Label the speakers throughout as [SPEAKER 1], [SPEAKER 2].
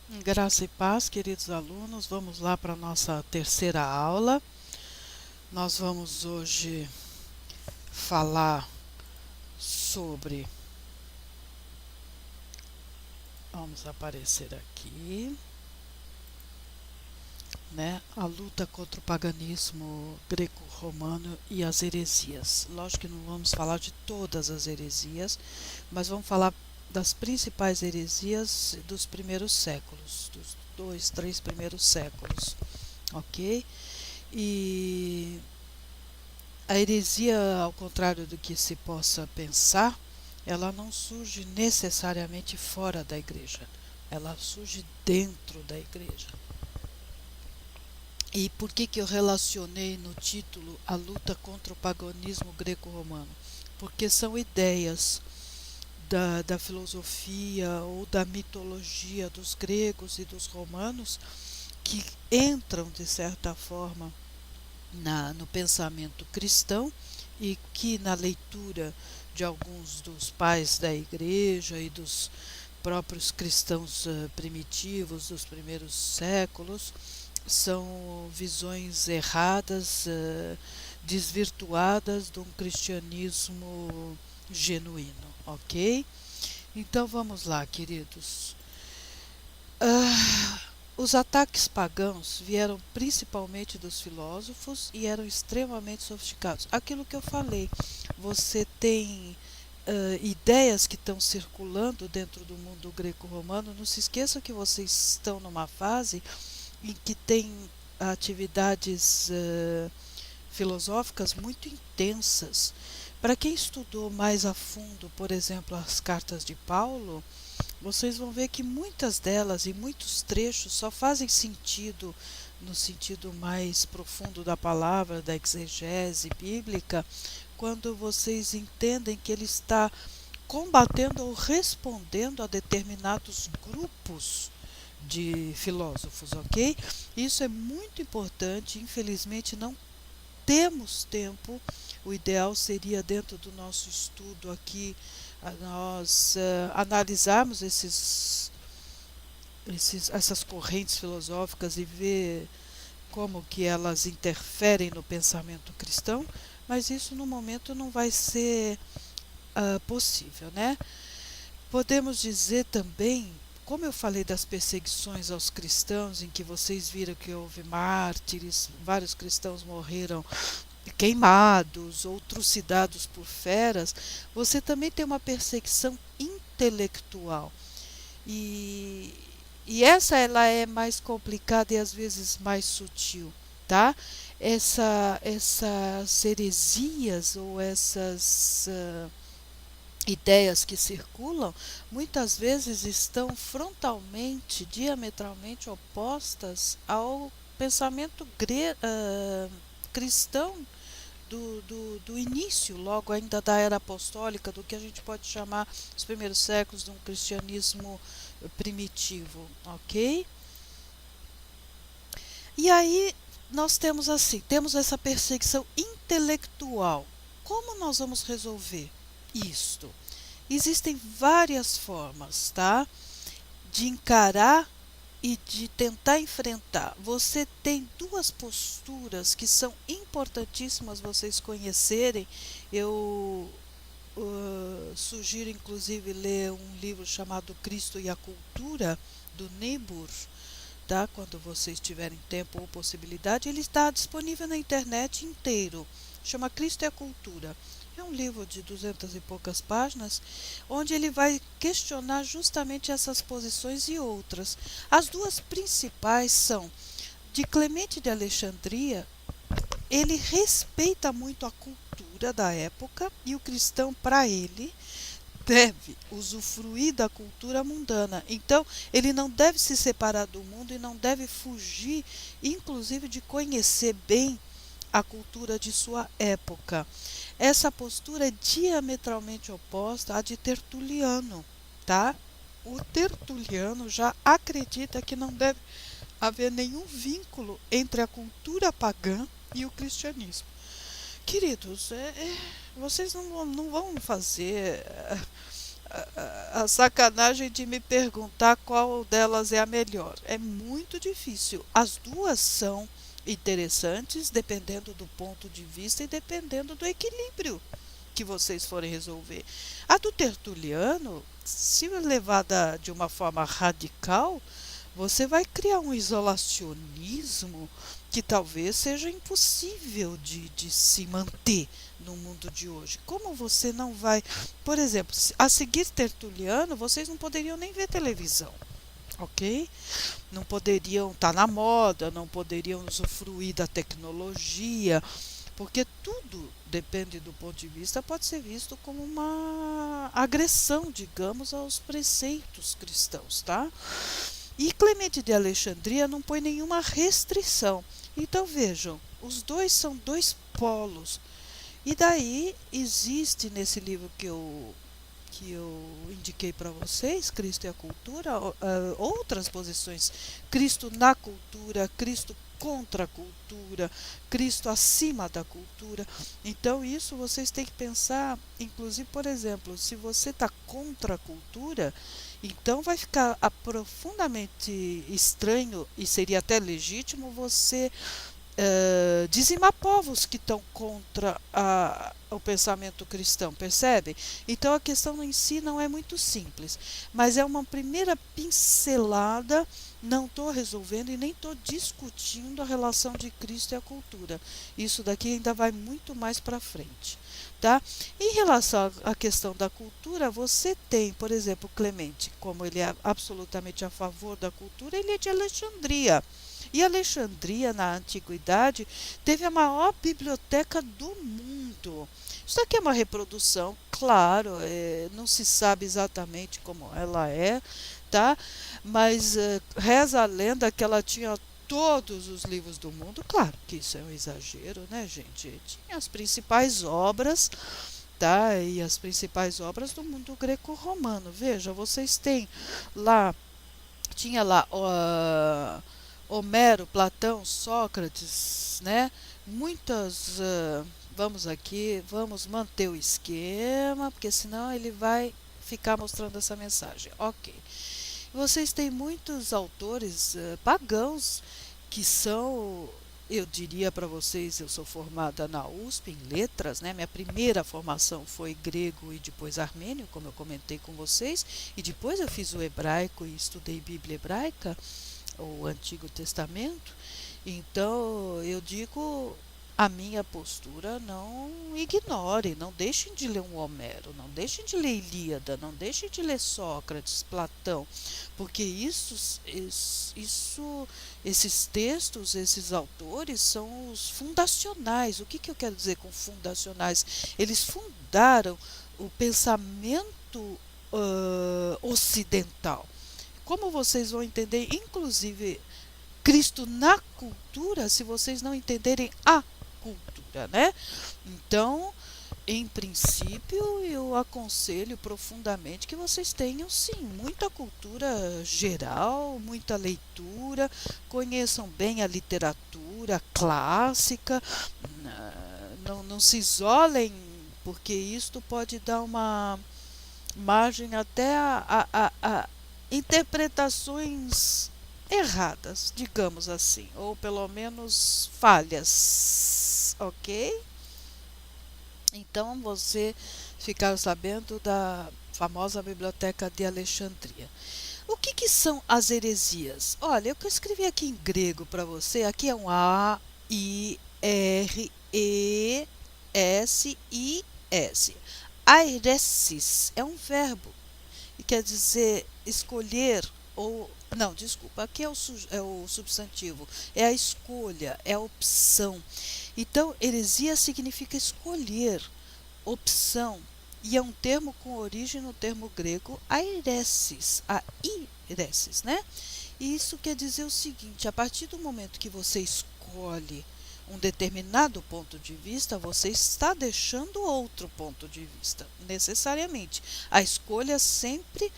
[SPEAKER 1] Graça e paz, queridos alunos. Vamos lá para a nossa terceira aula. Nós vamos hoje falar sobre. Vamos aparecer aqui, né? A luta contra o paganismo greco-romano e as heresias. Lógico que não vamos falar de todas as heresias, mas vamos falar das principais heresias dos primeiros séculos, dos dois, três primeiros séculos, ok? E a heresia, ao contrário do que se possa pensar, ela não surge necessariamente fora da igreja, ela surge dentro da igreja. E por que eu relacionei no título a luta contra o paganismo greco-romano? Porque são ideias da filosofia ou da mitologia dos gregos e dos romanos que entram, de certa forma, no pensamento cristão e que na leitura de alguns dos pais da igreja e dos próprios cristãos primitivos dos primeiros séculos são visões erradas, desvirtuadas de um cristianismo genuíno, ok? Então vamos lá, queridos. Os ataques pagãos vieram principalmente dos filósofos e eram extremamente sofisticados. Aquilo que eu falei, você tem ideias que estão circulando dentro do mundo greco-romano. Não se esqueça que vocês estão numa fase em que tem atividades filosóficas muito intensas. Para quem estudou mais a fundo, por exemplo, as cartas de Paulo, vocês vão ver que muitas delas e muitos trechos só fazem sentido no sentido mais profundo da palavra, da exegese bíblica, quando vocês entendem que ele está combatendo ou respondendo a determinados grupos de filósofos, ok? Isso é muito importante, infelizmente não temos tempo. O ideal seria, dentro do nosso estudo aqui, nós analisarmos essas correntes filosóficas e ver como que elas interferem no pensamento cristão, mas isso no momento não vai ser possível, né? Podemos dizer também, como eu falei das perseguições aos cristãos, em que vocês viram que houve mártires, vários cristãos morreram queimados ou trucidados por feras, você também tem uma perseguição intelectual. E, e essa ela é mais complicada e às vezes mais sutil, tá? Essas heresias ou essas ideias que circulam muitas vezes estão frontalmente, diametralmente opostas ao pensamento cristão do início, logo ainda da era apostólica, do que a gente pode chamar os primeiros séculos de um cristianismo primitivo, ok? E aí nós temos assim, temos essa perseguição intelectual. Como nós vamos resolver isto? Existem várias formas, tá? De encarar e de tentar enfrentar. Você tem duas posturas que são importantíssimas vocês conhecerem. Eu sugiro inclusive ler um livro chamado Cristo e a Cultura, do Niebuhr, tá? Quando vocês tiverem tempo ou possibilidade, ele está disponível na internet inteiro. Chama Cristo e a Cultura. É um livro de 200 e poucas páginas, onde ele vai questionar justamente essas posições e outras. As duas principais são de Clemente de Alexandria. Ele respeita muito a cultura da época e o cristão, para ele, deve usufruir da cultura mundana. Então, ele não deve se separar do mundo e não deve fugir, inclusive, de conhecer bem a cultura de sua época. Essa postura é diametralmente oposta à de Tertuliano, tá? O Tertuliano já acredita que não deve haver nenhum vínculo entre a cultura pagã e o cristianismo. Queridos, vocês não vão fazer a sacanagem de me perguntar qual delas é a melhor. É muito difícil. As duas são interessantes, dependendo do ponto de vista e dependendo do equilíbrio que vocês forem resolver. A do Tertuliano, se levada de uma forma radical, você vai criar um isolacionismo que talvez seja impossível de se manter no mundo de hoje. Como você não vai, por exemplo, a seguir Tertuliano, vocês não poderiam nem ver televisão, ok? Não poderiam estar na moda, não poderiam usufruir da tecnologia, porque tudo, depende do ponto de vista, pode ser visto como uma agressão, digamos, aos preceitos cristãos, tá? E Clemente de Alexandria não põe nenhuma restrição. Então vejam, os dois são dois polos. E daí existe nesse livro que eu indiquei para vocês, Cristo e a Cultura, outras posições. Cristo na cultura, Cristo contra a cultura, Cristo acima da cultura. Então isso vocês têm que pensar, inclusive, por exemplo, se você está contra a cultura, então vai ficar profundamente estranho e seria até legítimo você dizimar povos que estão contra o pensamento cristão, percebe? Então a questão em si não é muito simples, mas é uma primeira pincelada. Não estou resolvendo e nem estou discutindo a relação de Cristo e a cultura. Isso daqui ainda vai muito mais para frente. Tá? Em relação à questão da cultura, você tem, por exemplo, Clemente, como ele é absolutamente a favor da cultura, ele é de Alexandria. E Alexandria, na antiguidade, teve a maior biblioteca do mundo. Isso aqui é uma reprodução, claro, não se sabe exatamente como ela é, tá? Mas reza a lenda que ela tinha todos os livros do mundo. Claro que isso é um exagero, né, gente? Tinha as principais obras, tá? E as principais obras do mundo greco-romano. Veja, vocês têm lá, tinha lá Homero, Platão, Sócrates, né? Muitas. Vamos aqui, vamos manter o esquema, porque senão ele vai ficar mostrando essa mensagem. Ok. Vocês têm muitos autores pagãos que são, eu diria para vocês, eu sou formada na USP em letras, né? Minha primeira formação foi grego e depois armênio, como eu comentei com vocês, e depois eu fiz o hebraico e estudei Bíblia hebraica, o Antigo Testamento. Então eu digo, a minha postura, não ignore, não deixem de ler um Homero, não deixem de ler Ilíada, não deixem de ler Sócrates, Platão, porque esses textos, esses autores são os fundacionais. O que eu quero dizer com fundacionais? Eles fundaram o pensamento ocidental. Como vocês vão entender, inclusive, Cristo na cultura, se vocês não entenderem a cultura, né? Então, em princípio, eu aconselho profundamente que vocês tenham, sim, muita cultura geral, muita leitura, conheçam bem a literatura clássica, não se isolem, porque isto pode dar uma margem até a interpretações erradas, digamos assim, ou pelo menos falhas, ok? Então você ficar sabendo da famosa Biblioteca de Alexandria. O que são as heresias? Olha, eu escrevi aqui em grego para você, aqui é um Airesis. Airesis é um verbo e quer dizer escolher ou não, desculpa, aqui é o substantivo, é a escolha, é a opção. Então, heresia significa escolher, opção, e é um termo com origem no termo grego airesis, né? E isso quer dizer o seguinte: a partir do momento que você escolhe um determinado ponto de vista, você está deixando outro ponto de vista, necessariamente. A escolha sempre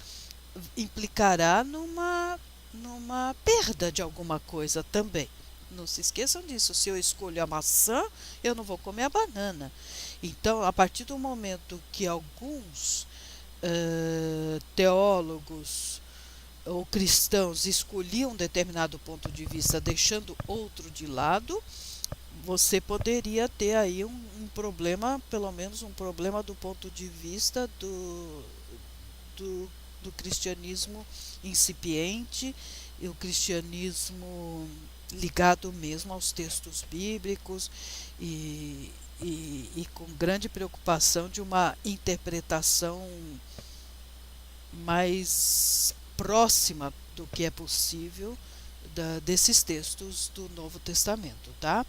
[SPEAKER 1] implicará numa perda de alguma coisa também. Não se esqueçam disso. Se eu escolho a maçã, eu não vou comer a banana. Então, a partir do momento que alguns teólogos ou cristãos escolhiam um determinado ponto de vista, deixando outro de lado, você poderia ter aí um problema, pelo menos um problema do ponto de vista do, do cristianismo incipiente e o cristianismo ligado mesmo aos textos bíblicos e com grande preocupação de uma interpretação mais próxima do que é possível desses textos do Novo Testamento, tá?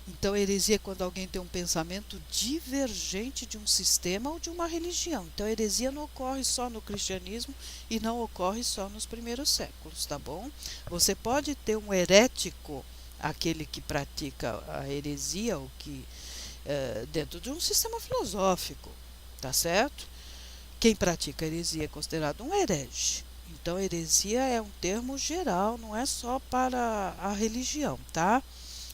[SPEAKER 1] Então, heresia é quando alguém tem um pensamento divergente de um sistema ou de uma religião. Então, a heresia não ocorre só no cristianismo e não ocorre só nos primeiros séculos, tá bom? Você pode ter um herético, aquele que pratica a heresia, ou que dentro de um sistema filosófico, tá certo? Quem pratica heresia é considerado um herege. Então, heresia é um termo geral, não é só para a religião, tá?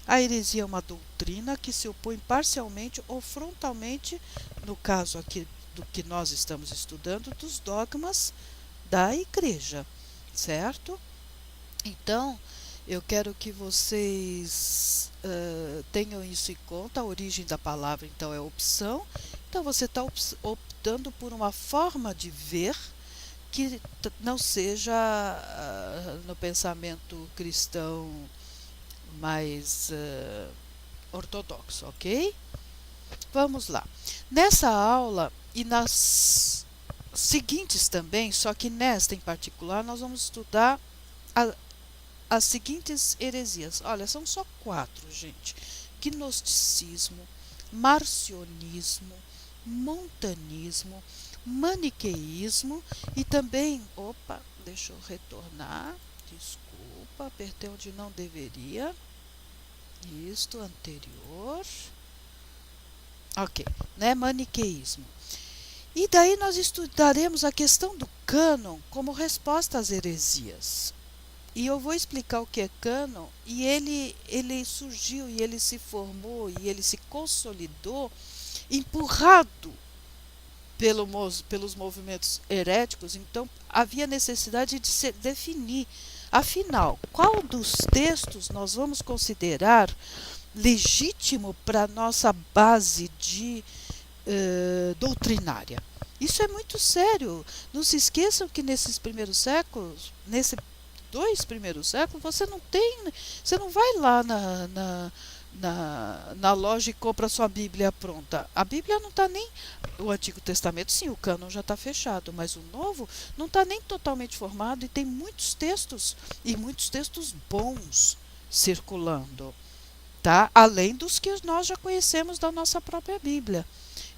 [SPEAKER 1] A heresia é uma doutrina que se opõe parcialmente ou frontalmente, no caso aqui do que nós estamos estudando, dos dogmas da igreja, certo? Então, eu quero que vocês tenham isso em conta. A origem da palavra, então, é opção. Então, você está optando por uma forma de ver que não seja no pensamento cristão mais ortodoxo, ok? Vamos lá. Nessa aula e nas seguintes também, só que nesta em particular, nós vamos estudar as seguintes heresias. Olha, são só 4, gente: gnosticismo, marcionismo, montanismo, maniqueísmo e também, opa, deixa eu retornar, desculpa, apertei onde não deveria, isto, anterior, ok, né, maniqueísmo. E daí nós estudaremos a questão do cânon como resposta às heresias. E eu vou explicar o que é cânon, e ele surgiu, e ele se formou, e ele se consolidou, empurrado pelos movimentos heréticos. Então havia necessidade de se definir, afinal, qual dos textos nós vamos considerar legítimo para a nossa base de doutrinária. Isso é muito sério. Não se esqueçam que nesses primeiros séculos, nesses 2 primeiros séculos, você não vai lá na loja e compra a sua Bíblia pronta. A Bíblia não está nem... O Antigo Testamento, sim, o cânon já está fechado, mas o Novo não está nem totalmente formado e tem muitos textos, e muitos textos bons circulando, tá? Além dos que nós já conhecemos da nossa própria Bíblia.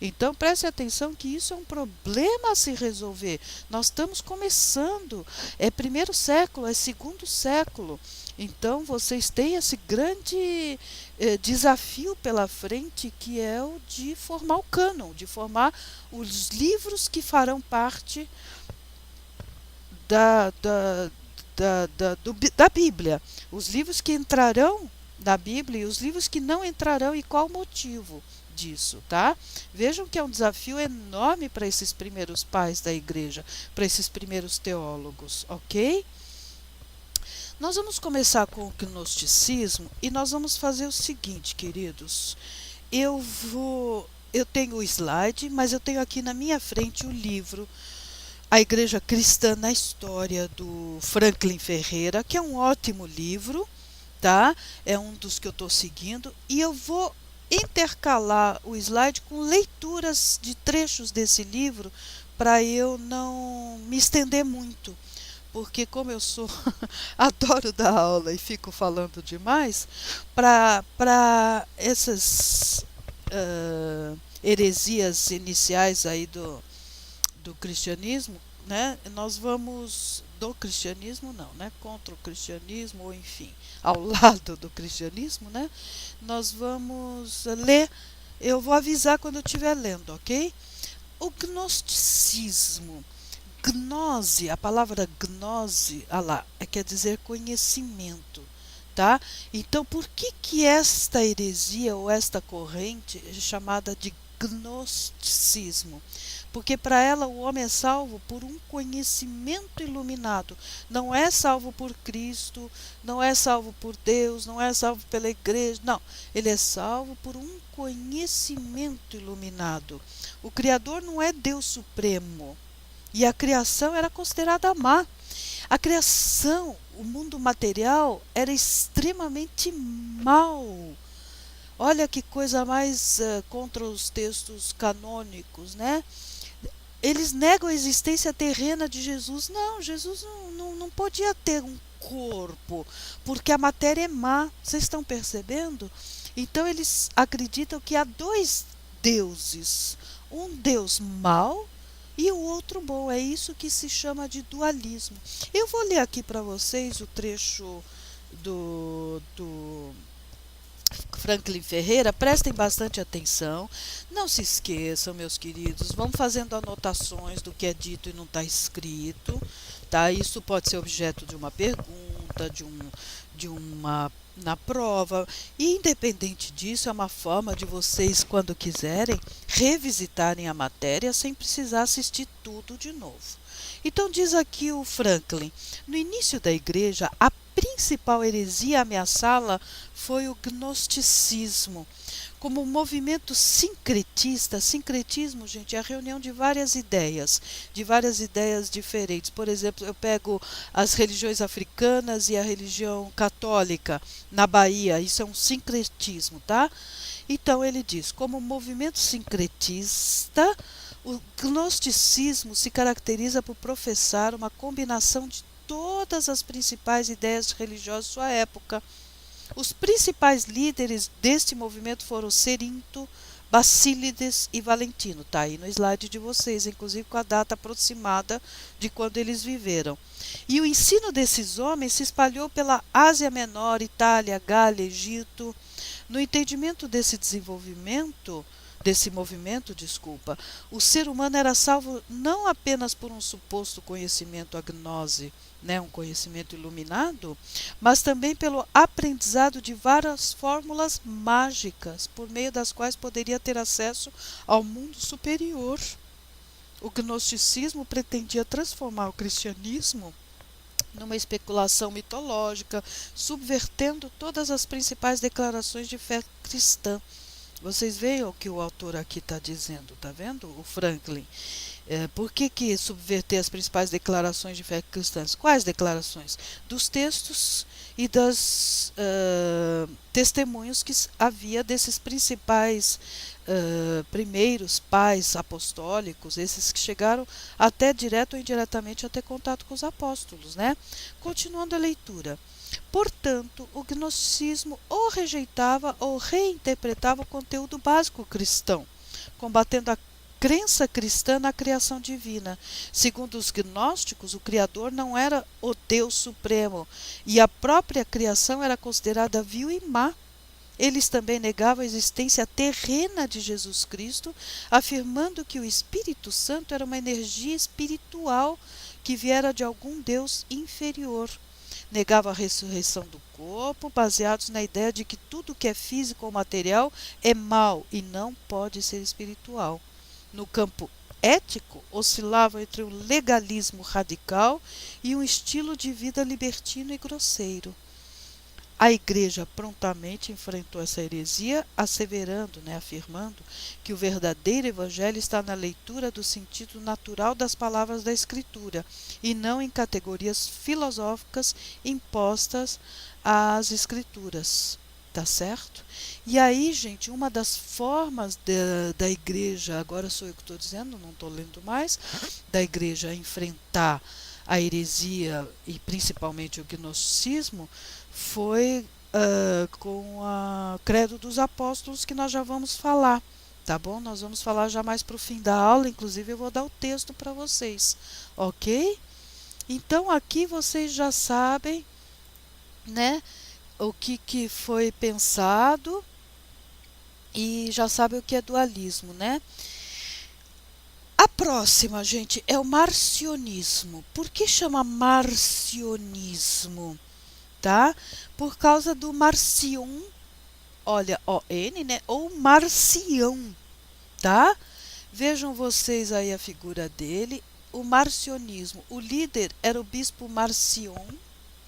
[SPEAKER 1] Então, preste atenção que isso é um problema a se resolver. Nós estamos começando. É 1º século, é 2º século. Então, vocês têm esse grande desafio pela frente, que é o de formar o cânon, de formar os livros que farão parte da Bíblia. Os livros que entrarão na Bíblia e os livros que não entrarão, e qual o motivo disso, tá? Vejam que é um desafio enorme para esses primeiros pais da igreja, para esses primeiros teólogos, ok? Nós vamos começar com o gnosticismo e nós vamos fazer o seguinte, queridos. Eu tenho o slide, mas eu tenho aqui na minha frente o livro A Igreja Cristã na História, do Franklin Ferreira, que é um ótimo livro, tá? É um dos que eu estou seguindo, e eu vou intercalar o slide com leituras de trechos desse livro para eu não me estender muito, porque como eu sou adoro dar aula e fico falando demais, para essas heresias iniciais aí do cristianismo, né? Nós vamos do cristianismo não, né? Contra o cristianismo, ou enfim, ao lado do cristianismo, né? Nós vamos ler. Eu vou avisar quando eu estiver lendo, ok? O gnosticismo. Gnose, a palavra gnose, quer dizer conhecimento, tá? Então, por que esta heresia ou esta corrente é chamada de gnosticismo? porque para ela o homem é salvo por um conhecimento iluminado. Não é salvo por Cristo, não é salvo por Deus, não é salvo pela igreja, não. Ele é salvo por um conhecimento iluminado. O Criador não é Deus supremo. E a criação era considerada má. A criação, o mundo material, era extremamente mau. Olha que coisa mais contra os textos canônicos, né? Eles negam a existência terrena de Jesus. Não, Jesus não podia ter um corpo, porque a matéria é má. Vocês estão percebendo? Então eles acreditam que há dois deuses. Um Deus mau e o outro bom. É isso que se chama de dualismo. Eu vou ler aqui para vocês o trecho do Franklin Ferreira. Prestem bastante atenção. Não se esqueçam, meus queridos, vamos fazendo anotações do que é dito e não está escrito. Tá? Isso pode ser objeto de uma pergunta, de uma na prova. E, independente disso, é uma forma de vocês, quando quiserem, revisitarem a matéria sem precisar assistir tudo de novo. Então diz aqui o Franklin: no início da igreja, a principal heresia a ameaçá-la foi o gnosticismo. Como um movimento sincretista, sincretismo, gente, é a reunião de várias ideias diferentes. Por exemplo, eu pego as religiões africanas e a religião católica na Bahia, isso é um sincretismo, tá? Então ele diz, como movimento sincretista, o gnosticismo se caracteriza por professar uma combinação de todas as principais ideias religiosas de sua época. Os principais líderes deste movimento foram Cerinto, Basílides e Valentino. Está aí no slide de vocês, inclusive com a data aproximada de quando eles viveram. E o ensino desses homens se espalhou pela Ásia Menor, Itália, Gália, Egito. No entendimento desse movimento, o ser humano era salvo não apenas por um suposto conhecimento, a gnose, né, um conhecimento iluminado, mas também pelo aprendizado de várias fórmulas mágicas, por meio das quais poderia ter acesso ao mundo superior. O gnosticismo pretendia transformar o cristianismo numa especulação mitológica, subvertendo todas as principais declarações de fé cristã. Vocês veem o que o autor aqui está dizendo, está vendo? O Franklin. Por que subverter as principais declarações de fé cristãs? Quais declarações? Dos textos e das testemunhos que havia desses principais primeiros pais apostólicos, esses que chegaram até direto ou indiretamente a ter contato com os apóstolos, né? Continuando a leitura. Portanto, o gnosticismo ou rejeitava ou reinterpretava o conteúdo básico cristão, combatendo a crença cristã na criação divina. Segundo os gnósticos, o Criador não era o Deus supremo e a própria criação era considerada vil e má. Eles também negavam a existência terrena de Jesus Cristo, afirmando que o Espírito Santo era uma energia espiritual que viera de algum Deus inferior. Negava a ressurreição do corpo, baseados na ideia de que tudo que é físico ou material é mau e não pode ser espiritual. No campo ético, oscilavam entre um legalismo radical e um estilo de vida libertino e grosseiro. A Igreja prontamente enfrentou essa heresia, asseverando, afirmando que o verdadeiro Evangelho está na leitura do sentido natural das palavras da Escritura e não em categorias filosóficas impostas às Escrituras. Tá certo? E aí, gente, uma das formas da Igreja, agora sou eu que estou dizendo, não estou lendo mais, da Igreja enfrentar a heresia e principalmente o gnosticismo, foi com o Credo dos Apóstolos, que nós já vamos falar, tá bom? Nós vamos falar já mais para o fim da aula, inclusive eu vou dar o texto para vocês, ok? Então aqui vocês já sabem, né, o que foi pensado e já sabem o que é dualismo, né? A próxima, gente, é o marcionismo. Por que chama marcionismo? Tá? Por causa do Marcion, olha, O-N, né? Ou Marcião, tá? Vejam vocês aí a figura dele. O marcionismo, o líder era o bispo Marcion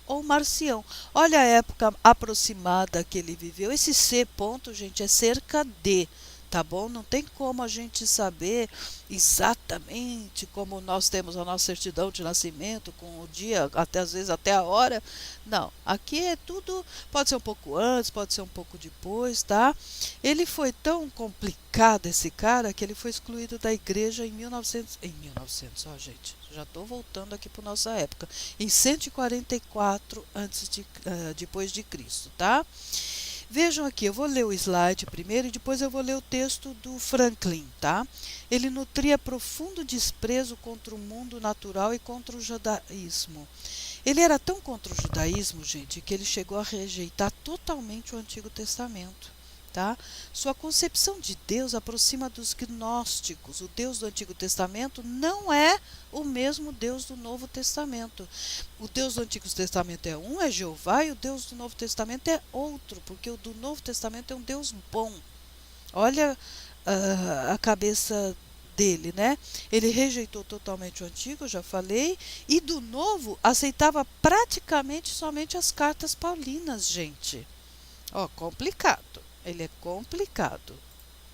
[SPEAKER 1] ou Marcião. Olha a época aproximada que ele viveu. Esse C ponto, gente, é cerca de, tá bom? Não tem como a gente saber exatamente como nós temos a nossa certidão de nascimento, com o dia, até às vezes até a hora. Não, aqui é tudo, pode ser um pouco antes, pode ser um pouco depois, tá? Ele foi tão complicado, esse cara, que ele foi excluído da igreja em 1900, ó, gente, já estou voltando aqui para nossa época, em 144 depois de Cristo, tá? Vejam aqui, eu vou ler o slide primeiro e depois eu vou ler o texto do Franklin, tá? Ele nutria profundo desprezo contra o mundo natural e contra o judaísmo. Ele era tão contra o judaísmo, gente, que ele chegou a rejeitar totalmente o Antigo Testamento. Tá? Sua concepção de Deus aproxima dos gnósticos. O Deus do Antigo Testamento não é o mesmo Deus do Novo Testamento. O Deus do Antigo Testamento é um, é Jeová, e o Deus do Novo Testamento é outro, porque o do Novo Testamento é um Deus bom. Olha a cabeça dele, né? Ele rejeitou totalmente o Antigo, já falei, e do Novo aceitava praticamente somente as cartas paulinas, gente. Ó, complicado. Ele é complicado,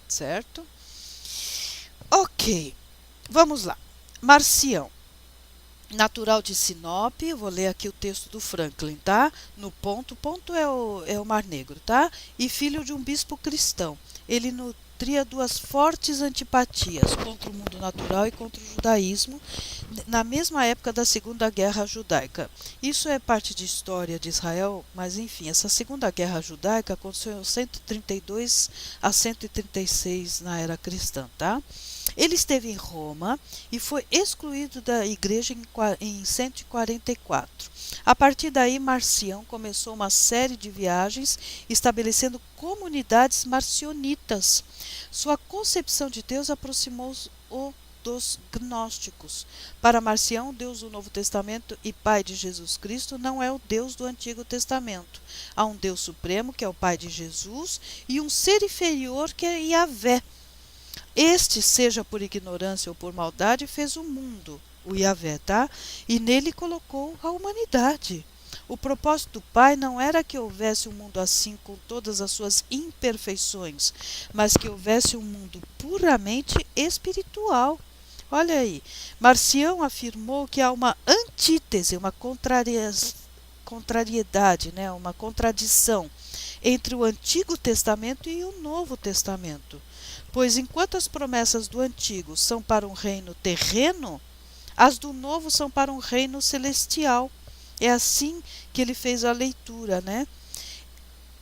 [SPEAKER 1] certo? Ok, vamos lá. Marcião, natural de Sinop, eu vou ler aqui o texto do Franklin, tá? No ponto, ponto é o Mar Negro, tá? E filho de um bispo cristão. Ele nutria duas fortes antipatias contra o mundo natural e contra o judaísmo, na mesma época da Segunda Guerra Judaica. Isso é parte de história de Israel, mas enfim, essa Segunda Guerra Judaica aconteceu em 132 a 136 na era cristã, tá? Ele esteve em Roma e foi excluído da igreja em 144. A partir daí, Marcião começou uma série de viagens, estabelecendo comunidades marcionitas. Sua concepção de Deus aproximou-o dos gnósticos. Para Marcião, o Deus do Novo Testamento e Pai de Jesus Cristo não é o Deus do Antigo Testamento. Há um Deus supremo, que é o Pai de Jesus, e um ser inferior, que é Yahvé. Este, seja por ignorância ou por maldade, fez o mundo, o Yahvé, tá? E nele colocou a humanidade. O propósito do Pai não era que houvesse um mundo assim com todas as suas imperfeições, mas que houvesse um mundo puramente espiritual. Olha aí, Marcião afirmou que há uma antítese, uma contrariedade, né? Uma contradição entre o Antigo Testamento e o Novo Testamento. Pois enquanto as promessas do Antigo são para um reino terreno, as do Novo são para um reino celestial. É assim que ele fez a leitura, né?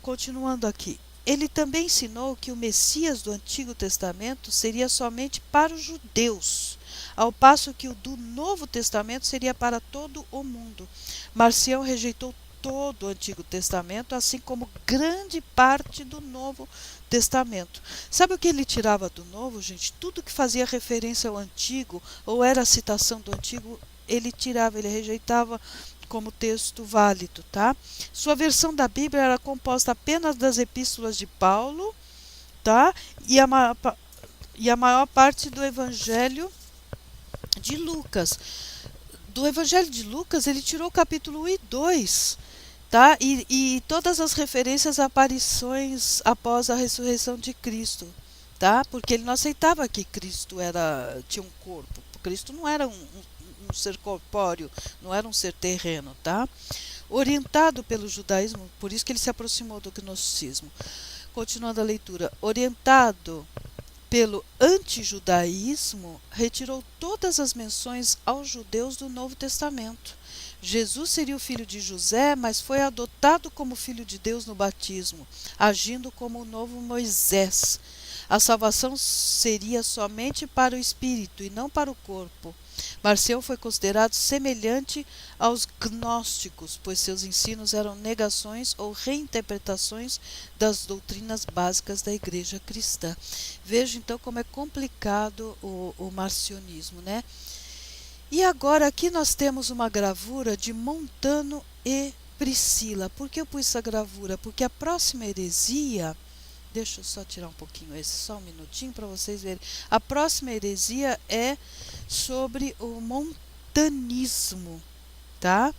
[SPEAKER 1] Continuando aqui. Ele também ensinou que o Messias do Antigo Testamento seria somente para os judeus, ao passo que o do Novo Testamento seria para todo o mundo. Marcião rejeitou todo o Antigo Testamento, assim como grande parte do Novo Testamento. Sabe o que ele tirava do Novo, gente? Tudo que fazia referência ao Antigo ou era citação do Antigo, ele tirava, ele rejeitava como texto válido, tá? Sua versão da Bíblia era composta apenas das epístolas de Paulo, tá? E a maior parte do Evangelho de Lucas. Do Evangelho de Lucas, ele tirou o capítulo 1 e 2, tá? E todas as referências a aparições após a ressurreição de Cristo, tá? Porque ele não aceitava que Cristo tinha um corpo. Cristo não era um ser corpóreo, não era um ser terreno, tá? Orientado pelo judaísmo, por isso que ele se aproximou do gnosticismo. Continuando a leitura, orientado pelo antijudaísmo, retirou todas as menções aos judeus do Novo Testamento. Jesus seria o filho de José, mas foi adotado como filho de Deus no batismo, agindo como o novo Moisés. A salvação seria somente para o espírito e não para o corpo. Marcião foi considerado semelhante aos gnósticos, pois seus ensinos eram negações ou reinterpretações das doutrinas básicas da igreja cristã. Veja então como é complicado o marcionismo, né? E agora aqui nós temos uma gravura de Montano e Priscila. Por que eu pus essa gravura? Porque a próxima heresia, Deixa eu só tirar um pouquinho esse, só um minutinho para vocês verem. A próxima heresia é sobre o montanismo, tá?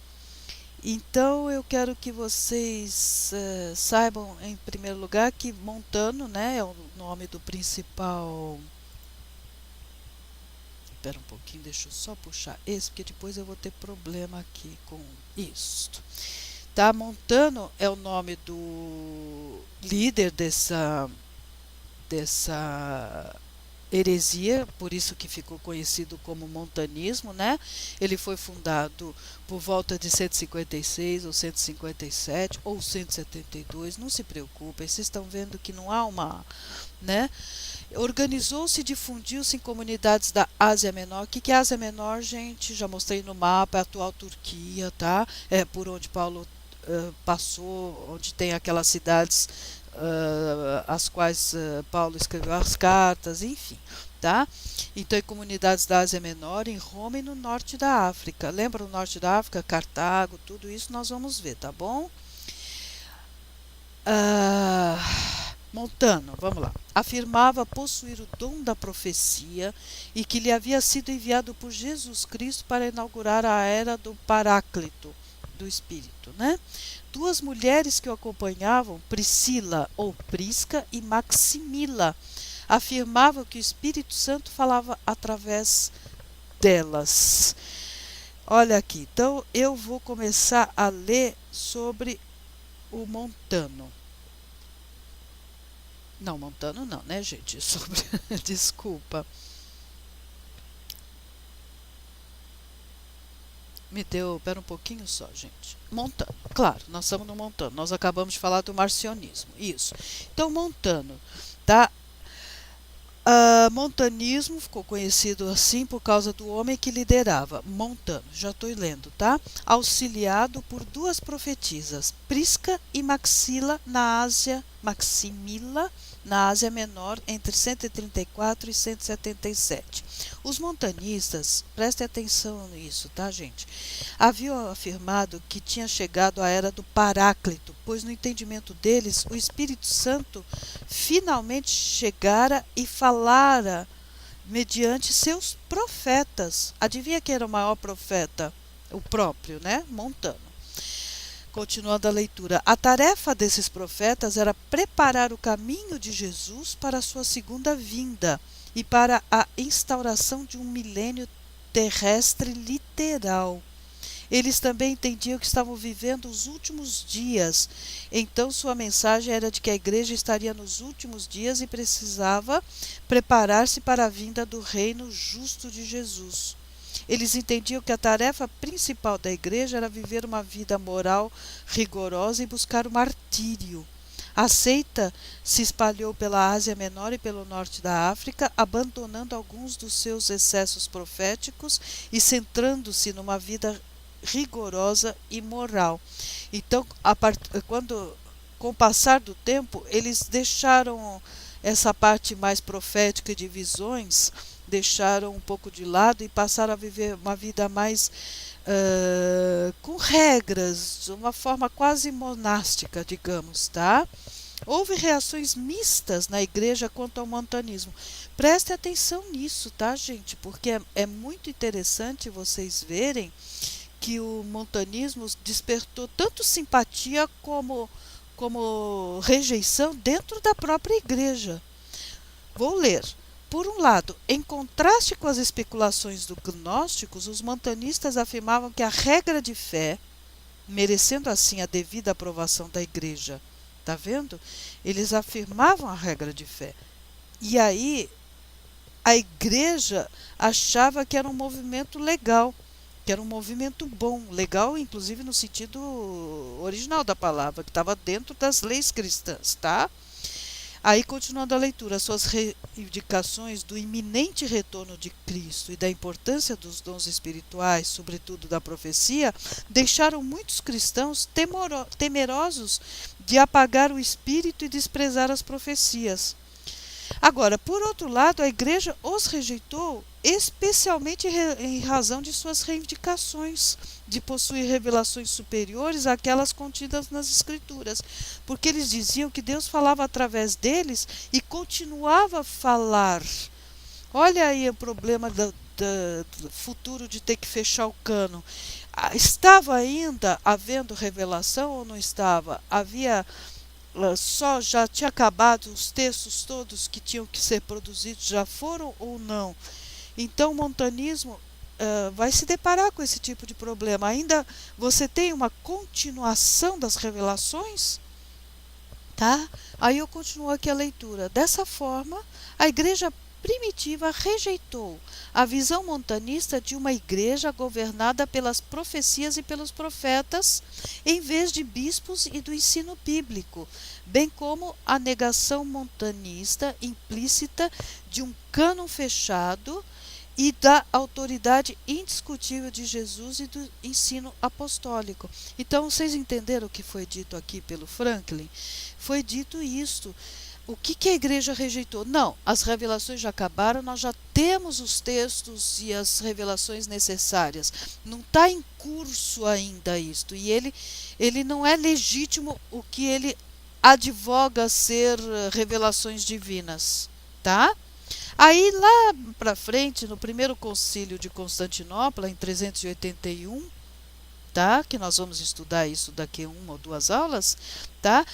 [SPEAKER 1] Então eu quero que vocês saibam, em primeiro lugar, que Montano, né, é o nome do principal. Espera um pouquinho, deixa eu só puxar esse, porque depois eu vou ter problema aqui com isso. Tá? Montano é o nome do líder dessa heresia, por isso que ficou conhecido como montanismo, né? Ele foi fundado por volta de 156 ou 157 ou 172, não se preocupem, vocês estão vendo que não há uma, né? Organizou-se e difundiu-se em comunidades da Ásia Menor. O que é Ásia Menor, gente? Já mostrei no mapa, é a atual Turquia, tá? É por onde Paulo passou, onde tem aquelas cidades as quais Paulo escreveu as cartas, enfim, tá? Então, em comunidades da Ásia Menor, em Roma e no norte da África. Lembra o norte da África? Cartago, tudo isso nós vamos ver, tá bom? Montano, vamos lá, afirmava possuir o dom da profecia e que lhe havia sido enviado por Jesus Cristo para inaugurar a era do Paráclito, do Espírito, né? Duas mulheres que o acompanhavam, Priscila ou Prisca e Maximila, afirmavam que o Espírito Santo falava através delas. Olha aqui, então eu vou começar a ler sobre o Montano. Não, Montano não, né, gente? Sobre... Desculpa. Me deu... Pera um pouquinho só, gente. Montano. Claro, nós estamos no Montano. Nós acabamos de falar do marcionismo. Isso. Então, Montano, tá? Montanismo ficou conhecido assim por causa do homem que liderava, Montano, já estou lendo, tá? Auxiliado por duas profetisas, Prisca e Maximila na Ásia Menor, entre 134 e 177. Os montanistas, prestem atenção nisso, tá, gente? Haviam afirmado que tinha chegado a era do Paráclito, pois no entendimento deles, o Espírito Santo finalmente chegara e falara mediante seus profetas. Adivinha quem era o maior profeta? O próprio, né? Montano. Continuando a leitura, a tarefa desses profetas era preparar o caminho de Jesus para a sua segunda vinda e para a instauração de um milênio terrestre literal. Eles também entendiam que estavam vivendo os últimos dias, então sua mensagem era de que a igreja estaria nos últimos dias e precisava preparar-se para a vinda do reino justo de Jesus. Eles entendiam que a tarefa principal da igreja era viver uma vida moral rigorosa e buscar o martírio. A seita se espalhou pela Ásia Menor e pelo norte da África, abandonando alguns dos seus excessos proféticos e centrando-se numa vida rigorosa e moral. Então, com o passar do tempo, eles deixaram essa parte mais profética de visões, deixaram um pouco de lado e passaram a viver uma vida mais com regras, de uma forma quase monástica, digamos, tá? Houve reações mistas na igreja quanto ao montanismo. Preste atenção nisso, tá, gente? Porque é muito interessante vocês verem que o montanismo despertou tanto simpatia como rejeição dentro da própria igreja. Vou ler. Por um lado, em contraste com as especulações dos gnósticos, os montanistas afirmavam que a regra de fé, merecendo assim a devida aprovação da igreja, tá vendo? Eles afirmavam a regra de fé. E aí a igreja achava que era um movimento legal, que era um movimento bom, legal inclusive no sentido original da palavra, que estava dentro das leis cristãs, tá? Aí, continuando a leitura, suas reivindicações do iminente retorno de Cristo e da importância dos dons espirituais, sobretudo da profecia, deixaram muitos cristãos temerosos de apagar o espírito e desprezar as profecias. Agora, por outro lado, a igreja os rejeitou especialmente em razão de suas reivindicações de possuir revelações superiores àquelas contidas nas Escrituras, porque eles diziam que Deus falava através deles e continuava a falar. Olha aí o problema do futuro de ter que fechar o cano. Estava ainda havendo revelação ou não estava? Havia só já tinha acabado os textos todos que tinham que ser produzidos, já foram ou não? Então o montanismo vai se deparar com esse tipo de problema. Ainda você tem uma continuação das revelações, tá? Aí eu continuo aqui a leitura. Dessa forma, a igreja primitiva rejeitou a visão montanista de uma igreja governada pelas profecias e pelos profetas, em vez de bispos e do ensino bíblico, bem como a negação montanista implícita de um cânon fechado e da autoridade indiscutível de Jesus e do ensino apostólico. Então, vocês entenderam o que foi dito aqui pelo Franklin? Foi dito isto. O que a igreja rejeitou? Não, as revelações já acabaram, nós já temos os textos e as revelações necessárias. Não está em curso ainda isto. E ele não é legítimo o que ele advoga ser revelações divinas, tá? Aí lá para frente, no primeiro concílio de Constantinopla, em 381, tá? Que nós vamos estudar isso daqui a 1 ou 2 aulas, tá?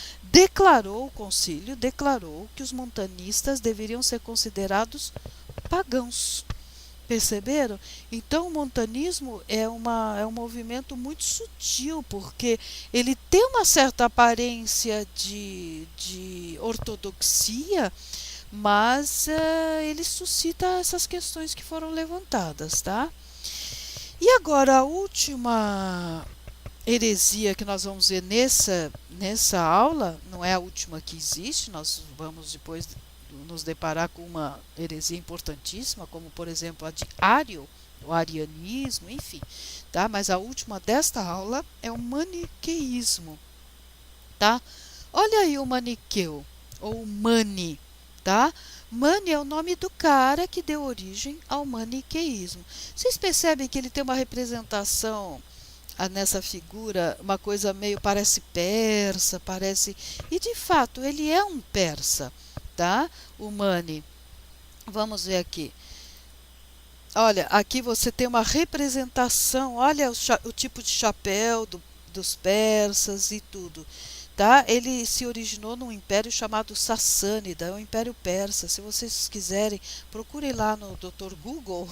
[SPEAKER 1] O concílio declarou que os montanistas deveriam ser considerados pagãos. Perceberam? Então o montanismo é um movimento muito sutil, porque ele tem uma certa aparência de ortodoxia, mas ele suscita essas questões que foram levantadas, tá? E agora a última heresia que nós vamos ver nessa aula, não é a última que existe, nós vamos depois nos deparar com uma heresia importantíssima, como por exemplo a de Ário, o arianismo, enfim, tá? Mas a última desta aula é o maniqueísmo, tá? Olha aí o maniqueu, ou mani, tá? Mani é o nome do cara que deu origem ao maniqueísmo. Vocês percebem que ele tem uma representação nessa figura, uma coisa meio parece persa, parece... E de fato, ele é um persa, tá? O Mani. Vamos ver aqui. Olha, aqui você tem uma representação, olha o tipo de chapéu dos persas e tudo. Tá? Ele se originou num império chamado Sassânida, é o Império Persa. Se vocês quiserem, procurem lá no Dr. Google,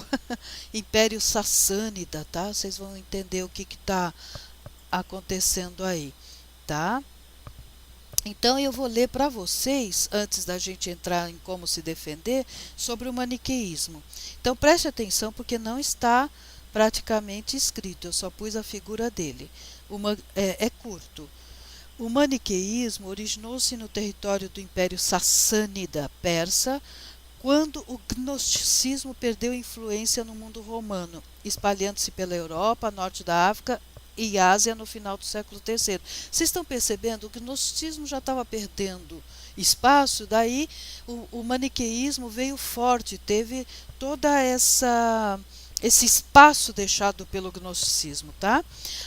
[SPEAKER 1] Império Sassânida, tá? Vocês vão entender o que está acontecendo aí, tá? Então eu vou ler para vocês, antes da gente entrar em como se defender, sobre o maniqueísmo. Então preste atenção, porque não está praticamente escrito, eu só pus a figura dele. É curto. O maniqueísmo originou-se no território do Império Sassânida persa, quando o gnosticismo perdeu influência no mundo romano, espalhando-se pela Europa, norte da África e Ásia no final do século III. Vocês estão percebendo? O gnosticismo já estava perdendo espaço, daí o maniqueísmo veio forte, teve toda esse espaço deixado pelo gnosticismo, tá?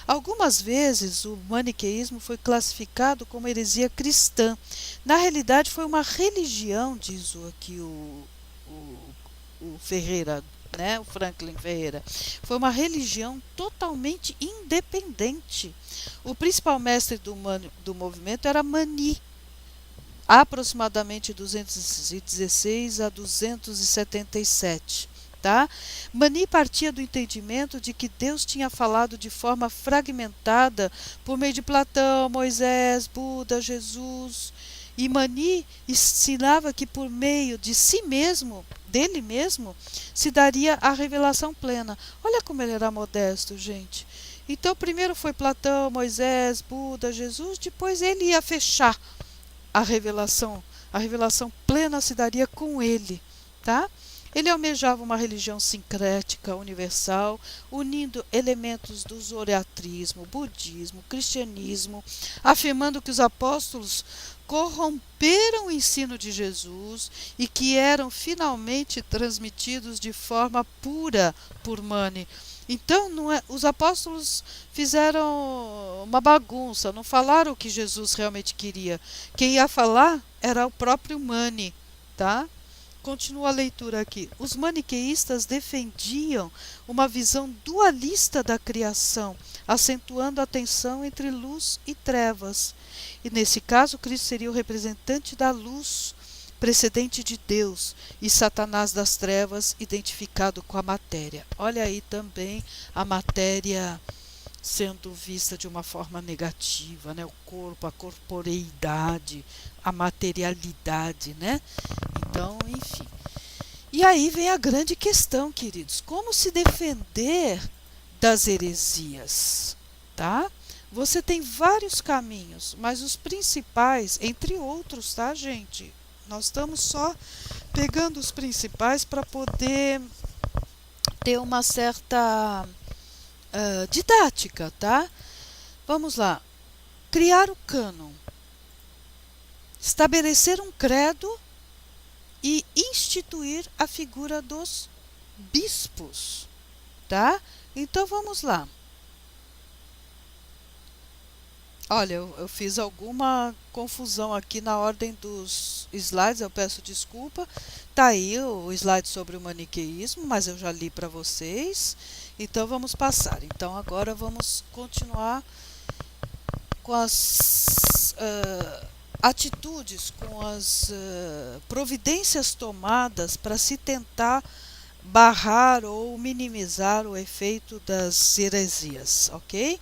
[SPEAKER 1] Algumas vezes o maniqueísmo foi classificado como heresia cristã. Na realidade foi uma religião, diz aqui o Ferreira, né? O Franklin Ferreira. Foi uma religião totalmente independente. O principal mestre do movimento era Mani, aproximadamente 216 a 277. Tá? Mani partia do entendimento de que Deus tinha falado de forma fragmentada por meio de Platão, Moisés, Buda, Jesus. E Mani ensinava que por meio de si mesmo, dele mesmo, se daria a revelação plena. Olha como ele era modesto, gente. Então primeiro foi Platão, Moisés, Buda, Jesus, depois ele ia fechar a revelação. A revelação plena se daria com ele, tá? Ele almejava uma religião sincrética universal, unindo elementos do zoroastrismo, budismo, cristianismo, afirmando que os apóstolos corromperam o ensino de Jesus e que eram finalmente transmitidos de forma pura por Mani. Então, os apóstolos fizeram uma bagunça, não falaram o que Jesus realmente queria. Quem ia falar era o próprio Mani, tá? Continua a leitura aqui. Os maniqueístas defendiam uma visão dualista da criação, acentuando a tensão entre luz e trevas. E nesse caso, Cristo seria o representante da luz, precedente de Deus, e Satanás das trevas, identificado com a matéria. Olha aí também a matéria sendo vista de uma forma negativa, né? O corpo, a corporeidade, a materialidade, né? Então, enfim. E aí vem a grande questão, queridos. Como se defender das heresias, tá? Você tem vários caminhos, mas os principais, entre outros, tá, gente? Nós estamos só pegando os principais para poder ter uma certa didática, tá? Vamos lá. Criar o cânon. Estabelecer um credo e instituir a figura dos bispos, tá? Então vamos lá. Olha, eu fiz alguma confusão aqui na ordem dos slides, eu peço desculpa. Tá aí o slide sobre o maniqueísmo, mas eu já li para vocês. Então vamos passar. Então agora vamos continuar com as atitudes, com as providências tomadas para se tentar barrar ou minimizar o efeito das heresias, ok?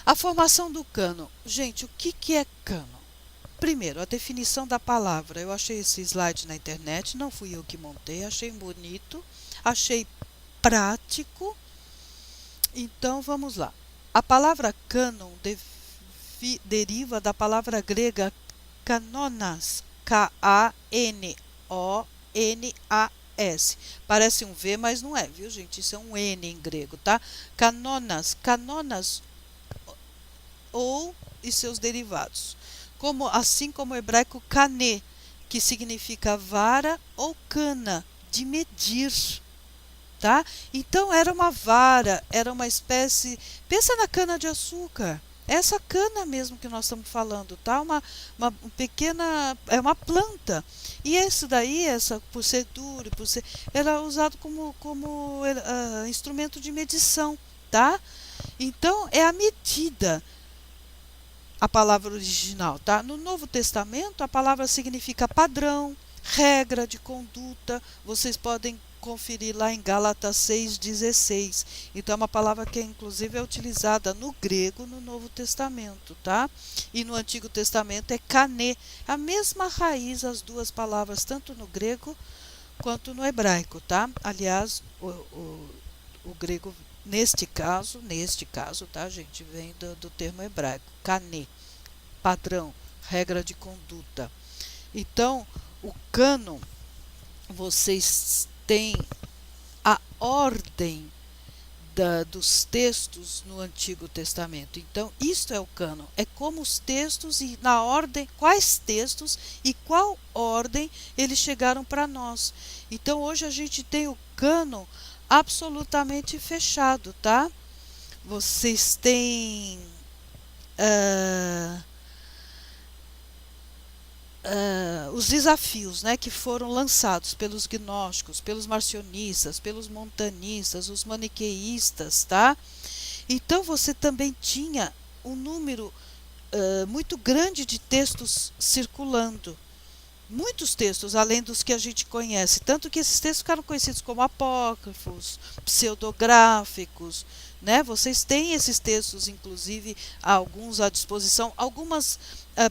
[SPEAKER 1] A formação do cânon. Gente, o que é cânon? Primeiro, a definição da palavra. Eu achei esse slide na internet, não fui eu que montei, achei bonito, achei prático. Então, vamos lá. A palavra cânon deriva da palavra grega kanonas, K-A-N-O-N-A-S. Parece um V, mas não é, viu, gente? Isso é um N em grego, tá? Kanonas, ou e seus derivados. Assim como o hebraico kané, que significa vara ou cana, de medir. Tá? Então era uma vara, era uma espécie. Pensa na cana de açúcar. Essa cana mesmo que nós estamos falando, tá? Uma pequena. É uma planta. E esse daí, por ser duro, era usado como instrumento de medição, tá? Então é a medida. A palavra original, tá? No Novo Testamento, a palavra significa padrão, regra de conduta. Vocês podem conferir lá em Gálatas 6,16. Então, é uma palavra que, inclusive, é utilizada no grego no Novo Testamento, tá? E no Antigo Testamento é kané. A mesma raiz, as duas palavras, tanto no grego quanto no hebraico, tá? Aliás, o grego, neste caso, tá, gente, vem do termo hebraico, kané, padrão, regra de conduta. Então, o cânon, vocês têm a ordem dos textos no Antigo Testamento. Então, isto é o cânon. É como os textos e na ordem, quais textos e qual ordem eles chegaram para nós. Então, hoje a gente tem o cânon absolutamente fechado, tá? Vocês têm os desafios, né, que foram lançados pelos gnósticos, pelos marcionistas, pelos montanistas, os maniqueístas, tá? Então você também tinha um número muito grande de textos circulando. Muitos textos, além dos que a gente conhece, tanto que esses textos ficaram conhecidos como apócrifos, pseudográficos, né? Vocês têm esses textos, inclusive, alguns à disposição, algumas,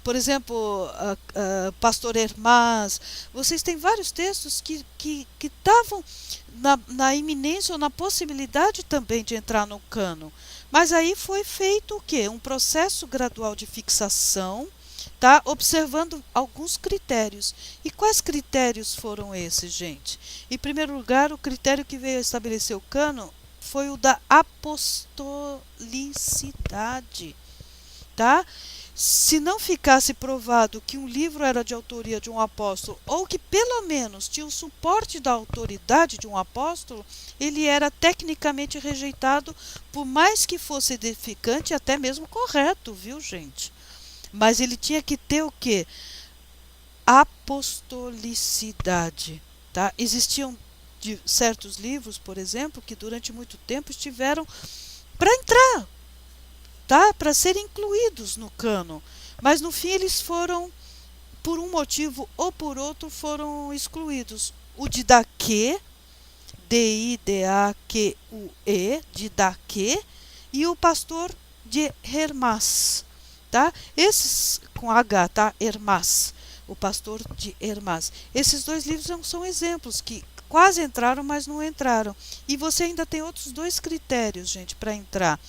[SPEAKER 1] por exemplo, Pastor Hermás, vocês têm vários textos que estavam na iminência ou na possibilidade também de entrar no cânon. Mas aí foi feito o quê? Um processo gradual de fixação, tá? Observando alguns critérios. E quais critérios foram esses, gente? Em primeiro lugar, o critério que veio a estabelecer o cânon foi o da apostolicidade, tá? Se não ficasse provado que um livro era de autoria de um apóstolo, ou que pelo menos tinha o suporte da autoridade de um apóstolo, ele era tecnicamente rejeitado, por mais que fosse edificante e até mesmo correto, viu, gente? Mas ele tinha que ter o quê? Apostolicidade, tá? Existiam certos livros, por exemplo, que durante muito tempo estiveram para entrar, tá? Para serem incluídos no cânon, mas no fim eles foram, por um motivo ou por outro, foram excluídos. O Didaquê, D-I-D-A-Q-U-E, Didaquê, e o Pastor de Hermas, tá? Esses com H, tá? Hermas, o Pastor de Hermas. Esses dois livros são exemplos que quase entraram, mas não entraram. E você ainda tem outros dois critérios, gente, para entrar.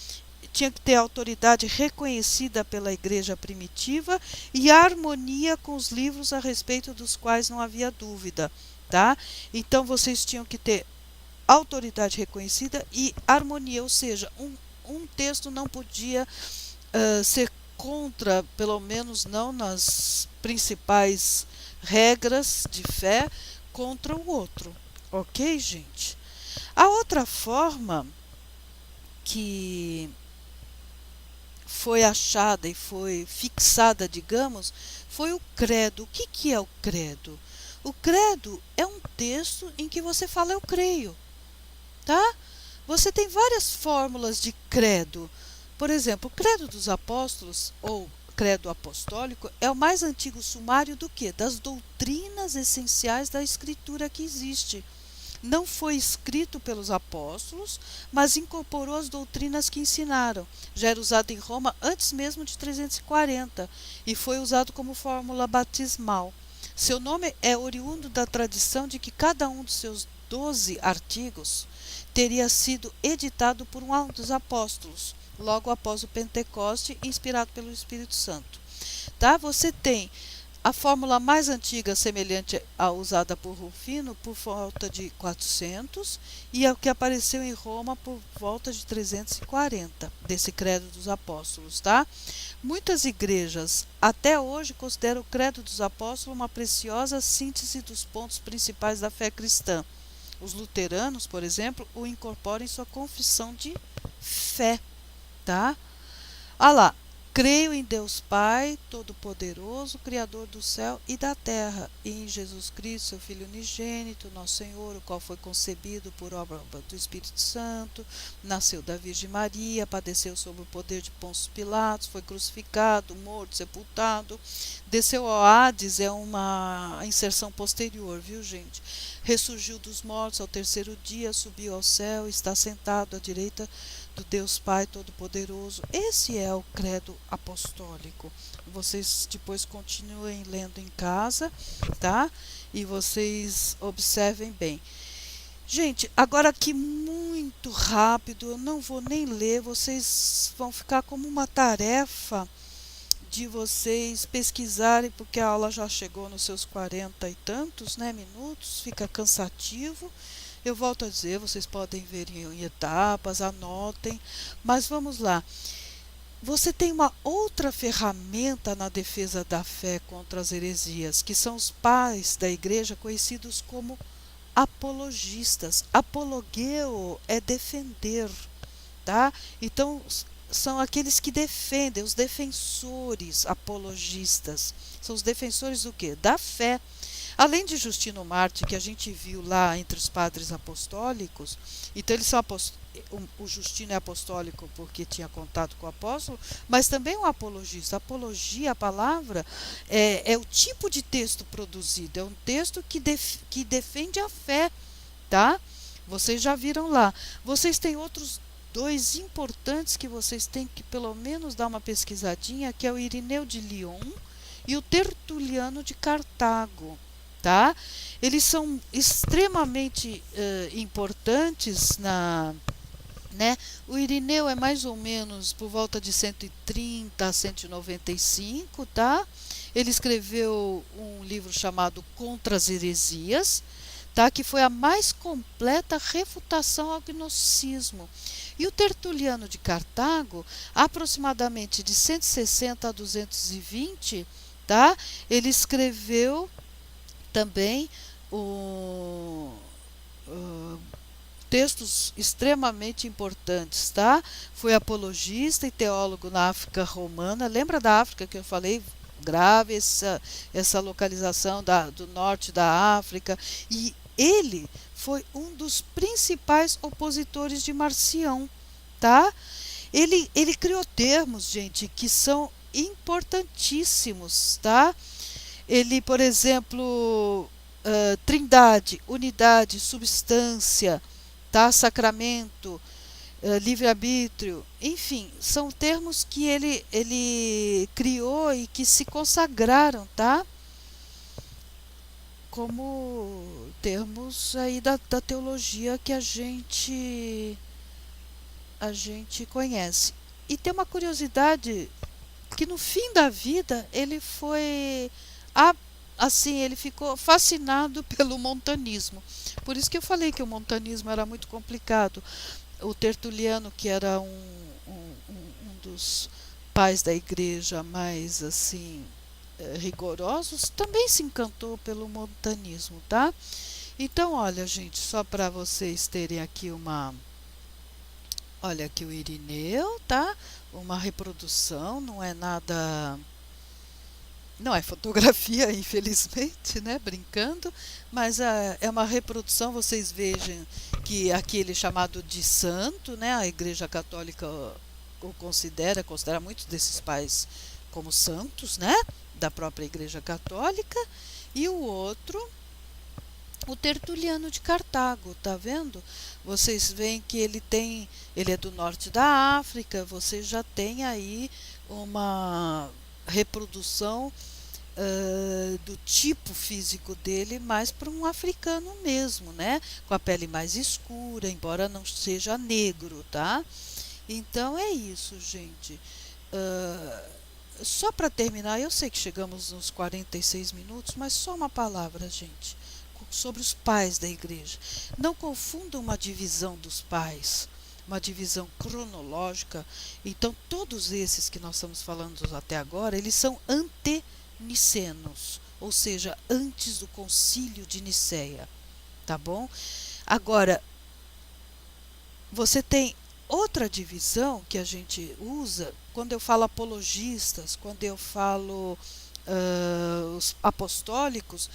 [SPEAKER 1] Tinha que ter autoridade reconhecida pela igreja primitiva e harmonia com os livros a respeito dos quais não havia dúvida, tá? Então vocês tinham que ter autoridade reconhecida e harmonia, ou seja, um texto não podia ser contra, pelo menos não nas principais regras de fé, contra o outro. Ok, gente? A outra forma que foi achada e foi fixada, digamos, foi o credo. O que é o credo? O credo é um texto em que você fala eu creio, tá? Você tem várias fórmulas de credo. Por exemplo, o credo dos apóstolos, ou credo apostólico, é o mais antigo sumário do quê? Das doutrinas essenciais da escritura que existe. Não foi escrito pelos apóstolos, mas incorporou as doutrinas que ensinaram. Já era usado em Roma antes mesmo de 340 e foi usado como fórmula batismal. Seu nome é oriundo da tradição de que cada um dos seus 12 artigos teria sido editado por um dos apóstolos, logo após o Pentecoste, inspirado pelo Espírito Santo. Tá? Você tem a fórmula mais antiga, semelhante à usada por Rufino, por volta de 400, e a que apareceu em Roma por volta de 340, desse credo dos apóstolos. Tá? Muitas igrejas, até hoje, consideram o credo dos apóstolos uma preciosa síntese dos pontos principais da fé cristã. Os luteranos, por exemplo, o incorporam em sua confissão de fé. Tá? Olha lá. Creio em Deus Pai, Todo-Poderoso, Criador do céu e da terra, e em Jesus Cristo, seu Filho unigênito, nosso Senhor, o qual foi concebido por obra do Espírito Santo, nasceu da Virgem Maria, padeceu sob o poder de Pôncio Pilatos, foi crucificado, morto, sepultado, desceu ao Hades, é uma inserção posterior, viu, gente? Ressurgiu dos mortos ao terceiro dia, subiu ao céu, está sentado à direita do Deus Pai Todo-Poderoso. Esse é o credo apostólico. Vocês depois continuem lendo em casa, tá? E vocês observem bem. Gente, agora aqui muito rápido, eu não vou nem ler, vocês vão ficar como uma tarefa de vocês pesquisarem, porque a aula já chegou nos seus 40 e tantos, né, minutos, fica cansativo. Eu volto a dizer, vocês podem ver em etapas, anotem, mas vamos lá. Você tem uma outra ferramenta na defesa da fé contra as heresias, que são os pais da igreja conhecidos como apologistas. Apologeo é defender, tá? Então, são aqueles que defendem, os defensores apologistas. São os defensores do quê? Da fé. Além de Justino Marte, que a gente viu lá entre os padres apostólicos, então eles são o Justino é apostólico porque tinha contato com o apóstolo, mas também um apologista. Apologia, a palavra, é o tipo de texto produzido, é um texto que defende a fé, tá? Vocês já viram lá. Vocês têm outros dois importantes que vocês têm que pelo menos dar uma pesquisadinha, que é o Irineu de Lyon e o Tertuliano de Cartago. Tá? Eles são extremamente importantes né? O Irineu é mais ou menos por volta de 130 a 195, tá? Ele escreveu um livro chamado Contra as Heresias, tá? Que foi a mais completa refutação ao gnosticismo. E o Tertuliano de Cartago, aproximadamente de 160 a 220, tá? Ele escreveu também o textos extremamente importantes, tá? Foi apologista e teólogo na África romana. Lembra da África que eu falei? Grave essa localização do norte da África. E ele foi um dos principais opositores de Marcião, tá? Ele criou termos, gente, que são importantíssimos, tá? Ele, por exemplo, trindade, unidade, substância, tá? Sacramento, livre-arbítrio, enfim, são termos que ele criou e que se consagraram, tá? Como termos aí da teologia que a gente conhece. E tem uma curiosidade que no fim da vida ele foi assim, ele ficou fascinado pelo montanismo. Por isso que eu falei que o montanismo era muito complicado. O Tertuliano, que era um dos pais da igreja mais assim rigorosos, também se encantou pelo montanismo, tá? Então, olha, gente, só para vocês terem aqui olha aqui o Irineu, tá? Uma reprodução, não é nada, não é fotografia, infelizmente, né? Brincando, mas é uma reprodução. Vocês vejam que aqui ele é chamado de santo, né? A Igreja Católica o considera muitos desses pais como santos, né? Da própria Igreja Católica. E o outro, o Tertuliano de Cartago, tá vendo? Vocês veem que ele é do norte da África. Você já tem aí uma reprodução do tipo físico dele mais para um africano mesmo, né? Com a pele mais escura, embora não seja negro, tá? Então é isso, gente. Só para terminar, eu sei que chegamos nos 46 minutos, mas só uma palavra, gente, sobre os pais da igreja. Não confundam uma divisão dos pais, uma divisão cronológica. Então, todos esses que nós estamos falando até agora, eles são antenicenos, ou seja, antes do concílio de Nicéia, tá bom? Agora, você tem outra divisão que a gente usa quando eu falo apologistas, quando eu falo os apostólicos.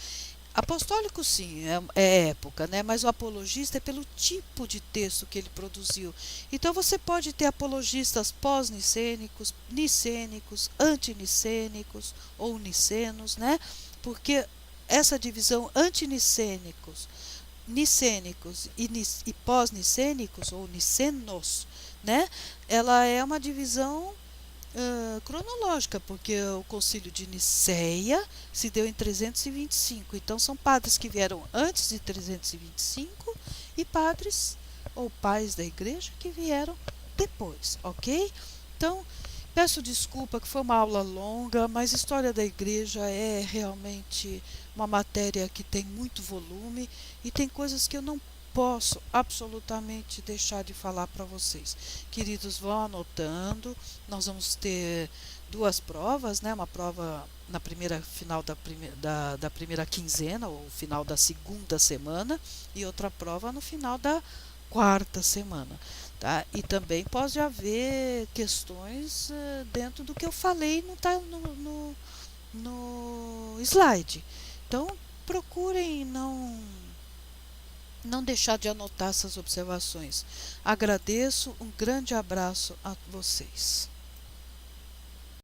[SPEAKER 1] Apostólico sim, é época, né? Mas o apologista é pelo tipo de texto que ele produziu. Então você pode ter apologistas pós-nicênicos, nicênicos, antinicênicos ou nicenos, né? Porque essa divisão antinicênicos, nicênicos e pós-nicênicos ou nicenos, né? Ela é uma divisão cronológica, porque o concílio de Nicéia se deu em 325. Então são padres que vieram antes de 325 e padres ou pais da igreja que vieram depois, ok? Então, peço desculpa que foi uma aula longa, mas história da igreja é realmente uma matéria que tem muito volume e tem coisas que eu não posso absolutamente deixar de falar para vocês. Queridos, vão anotando. Nós vamos ter duas provas, né? Uma prova na final da primeira quinzena, ou final da segunda semana, e outra prova no final da quarta semana, tá? E também pode haver questões dentro do que eu falei, não está no slide. Então, procurem não deixar de anotar essas observações. Agradeço, um grande abraço a vocês.